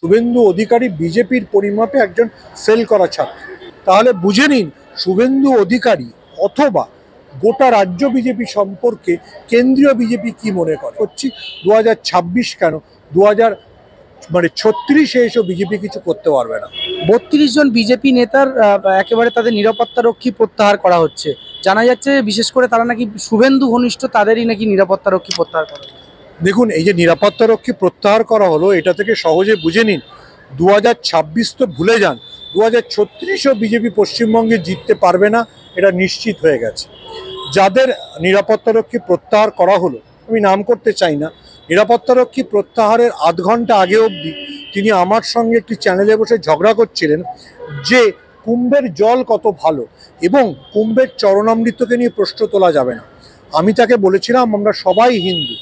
শুভেন্দু অধিকারী বিজেপির পরিমাপে একজন ফেল করা ছাত্র। তাহলে বুঝে নিন শুভেন্দু অধিকারী অথবা গোটা রাজ্য বিজেপি সম্পর্কে কেন্দ্রীয় বিজেপি কি মনে করে। হচ্ছে 2026 কেন 2036 এসেও বিজেপি কিছু করতে পারবে না। 32 জন বিজেপি নেতার একেবারে তাদের নিরাপত্তারক্ষী প্রত্যাহার করা হচ্ছে। জানা যাচ্ছে বিশেষ করে তারা নাকি শুভেন্দু ঘনিষ্ঠ, তাদেরই নাকি নিরাপত্তারক্ষী প্রত্যাহার করা। দেখুন, এই যে নিরাপত্তারক্ষী প্রত্যাহার করা হলো, এটা থেকে সহজে বুঝে নিন 2026 তো ভুলে যান, 2036ও বিজেপি পশ্চিমবঙ্গে জিততে পারবে না, এটা নিশ্চিত হয়ে গেছে। যাদের নিরাপত্তারক্ষী প্রত্যাহার করা হলো, আমি নাম করতে চাই না, নিরাপত্তারক্ষী প্রত্যাহারের আধ ঘন্টা আগে অবধি তিনি আমার সঙ্গে একটি চ্যানেলে বসে ঝগড়া করছিলেন যে কুম্ভের জল কত ভালো এবং কুম্ভের চরণামৃতকে নিয়ে প্রশ্ন তোলা যাবে না। আমি তাকে বলেছিলাম, আমরা সবাই হিন্দু,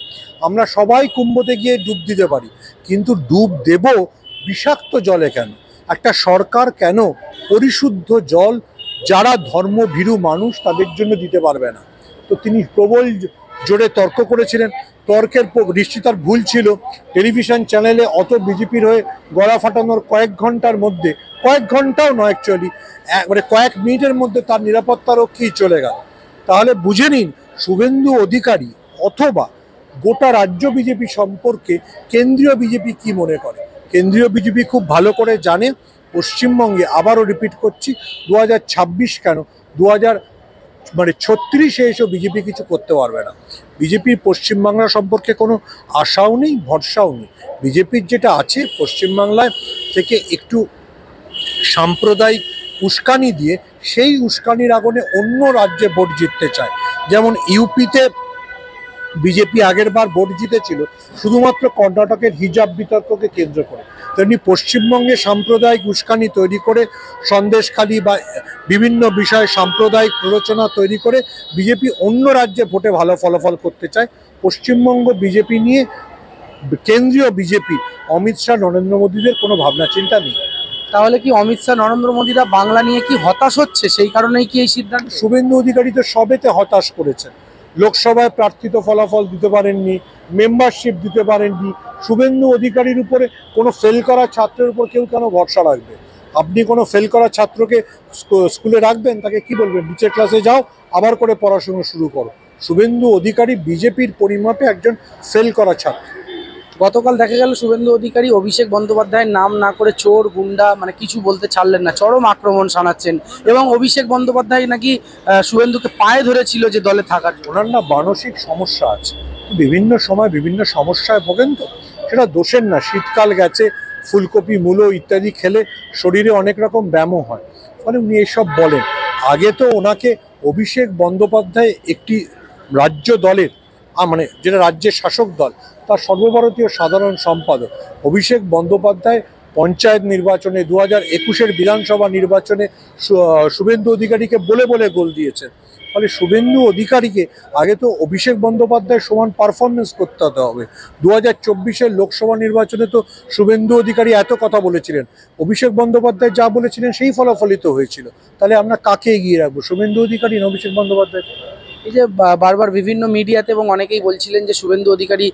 আমরা সবাই কুম্ভতে গিয়ে ডুব দিতে পারি, কিন্তু ডুব দেব বিষাক্ত জলে কেন? একটা সরকার কেন পরিশুদ্ধ জল যারা ধর্মভীরু মানুষ তাদের জন্য দিতে পারবে না? তো তিনি প্রবল জোরে তর্ক করেছিলেন। তর্কের নিশ্চিত তার ভুল ছিল। টেলিভিশন চ্যানেলে অত বিজেপির হয়ে গলা ফাটানোর কয়েক ঘন্টার মধ্যে, কয়েক ঘন্টাও নয় অ্যাকচুয়ালি, কয়েক মিনিটের মধ্যে তার নিরাপত্তারক্ষী চলে গেল। তাহলে বুঝে নিন শুভেন্দু অধিকারী অথবা গোটা রাজ্য বিজেপি সম্পর্কে কেন্দ্রীয় বিজেপি কি মনে করে। কেন্দ্রীয় বিজেপি খুব ভালো করে জানে পশ্চিমবঙ্গে, আবারও রিপিট করছি, 2026 কেন 2036 এসেও বিজেপি কিছু করতে পারবে না। বিজেপির পশ্চিমবাংলা সম্পর্কে কোনো আশাও নেই, ভরসাও নেই। বিজেপির যেটা আছে, পশ্চিমবাংলায় থেকে একটু সাম্প্রদায়িক উস্কানি দিয়ে সেই উস্কানির আগুনে অন্য রাজ্যে ভোট জিততে চায়। যেমন ইউপিতে বিজেপি আগের বার ভোট জিতেছিল শুধুমাত্র কর্ণাটকের হিজাব বিতর্ককে কেন্দ্র করে, তেমনি পশ্চিমবঙ্গে সাম্প্রদায়িক উস্কানি তৈরি করে, সন্দেশখালী বা বিভিন্ন বিষয়ে সাম্প্রদায়িক প্ররোচনা তৈরি করে বিজেপি অন্য রাজ্যে ভোটে ভালো ফলাফল করতে চায়। পশ্চিমবঙ্গ বিজেপি নিয়ে কেন্দ্রীয় বিজেপি অমিত শাহ নরেন্দ্র মোদীদের কোনো ভাবনা চিন্তা নেই। তাহলে কি অমিত শাহ নরেন্দ্র মোদীরা বাংলা নিয়ে কি হতাশ হচ্ছে, সেই কারণেই কি এই সিদ্ধান্ত? শুভেন্দু অধিকারী তো সবেতে হতাশ করেছেন। লোকসভায় প্রার্থিত ফলাফল দিতে পারেননি, মেম্বারশিপ দিতে পারেননি। শুভেন্দু অধিকারীর উপরে কোনো ফেল করা ছাত্রের উপর কেউ কেন ভরসা রাখবে? আপনি কোনো ফেল করা ছাত্রকে স্কুলে রাখবেন? তাকে কি বলবেন, নিচের ক্লাসে যাও, আবার করে পড়াশোনা শুরু করো? শুভেন্দু অধিকারী বিজেপির পরিমাপে একজন ফেল করা ছাত্র। গতকাল দেখা গেল শুভেন্দু অধিকারী অভিষেক বন্দ্যোপাধ্যায়ের নাম না করে চোর গুন্ডা মানে কিছু বলতে ছাড়লেন না, চরম আক্রমণ শানাচ্ছেন। এবং অভিষেক বন্দ্যোপাধ্যায় নাকি শুভেন্দুকে পায়ে ধরেছিল যে দলে থাকার জন্য। ওনার না মানসিক সমস্যা আছে, বিভিন্ন সময় বিভিন্ন সমস্যায় ভোগেন, তো সেটা দোষের না। শীতকাল গেছে, ফুলকপি মূলো ইত্যাদি খেলে শরীরে অনেক রকম ব্যায়ামও হয়, ফলে উনি এসব বলেন। আগে তো ওনাকে অভিষেক বন্দ্যোপাধ্যায় একটি রাজ্য দলের মানে যেটা রাজ্যের শাসক দল, তার সর্বভারতীয় সাধারণ সম্পাদক। অভিষেক বন্দ্যোপাধ্যায় পঞ্চায়েত নির্বাচনে 2021-এর বিধানসভা নির্বাচনে শুভেন্দু অধিকারীকে বলে বলে গোল দিয়েছেন। ফলে শুভেন্দু অধিকারীকে আগে তো অভিষেক বন্দ্যোপাধ্যায়ের সমান পারফরমেন্স করতে হবে। 2024-এর লোকসভা নির্বাচনে তো শুভেন্দু অধিকারী এত কথা বলেছিলেন, অভিষেক বন্দ্যোপাধ্যায় যা বলেছিলেন সেই ফলাফলিত হয়েছিল। তাহলে আমরা কাকে এগিয়ে রাখবো, শুভেন্দু অধিকারী না অভিষেক বন্দ্যোপাধ্যায়? এই যে বারবার বিভিন্ন মিডিয়াতে এবং অনেকেই বলছিলেন যে শুভেন্দু অধিকারী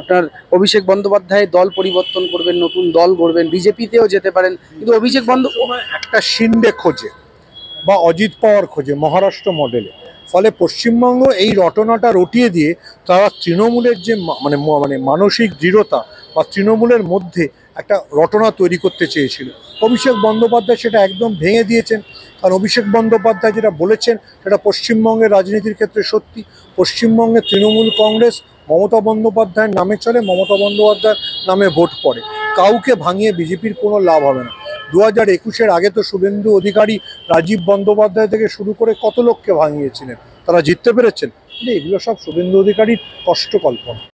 আপনার অভিষেক বন্দ্যোপাধ্যায় দল পরিবর্তন করবেন, নতুন দল গড়বেন, বিজেপিতেও যেতে পারেন, কিন্তু অভিষেক বন্দ্যোপাধ্যায় একটা শিন্ডে খোঁজে বা অজিত পাওয়ার খোঁজে মহারাষ্ট্র মডেলে। ফলে পশ্চিমবঙ্গ এই রটনাটা রটিয়ে দিয়ে তারা তৃণমূলের যে মানে মানসিক দৃঢ়তা বা তৃণমূলের মধ্যে একটা রটনা তৈরি করতে চেয়েছিল, অভিষেক বন্দ্যোপাধ্যায় সেটা একদম ভেঙে দিয়েছেন। কারণ অভিষেক বন্দ্যোপাধ্যায় যেটা বলেছেন সেটা পশ্চিমবঙ্গের রাজনীতির ক্ষেত্রে সত্যি। পশ্চিমবঙ্গে তৃণমূল কংগ্রেস মমতা বন্দ্যোপাধ্যায়ের নামে চলে, মমতা বন্দ্যোপাধ্যায়ের নামে ভোট পড়ে। কাউকে ভাঙিয়ে বিজেপির কোনো লাভ হবে না। 2021-এর আগে তো শুভেন্দু অধিকারী রাজীব বন্দ্যোপাধ্যায় থেকে শুরু করে কত লোককে ভাঙিয়েছিলেন, তারা জিততে পেরেছেন? এগুলো সব শুভেন্দু অধিকারীর কষ্ট কল্পনা।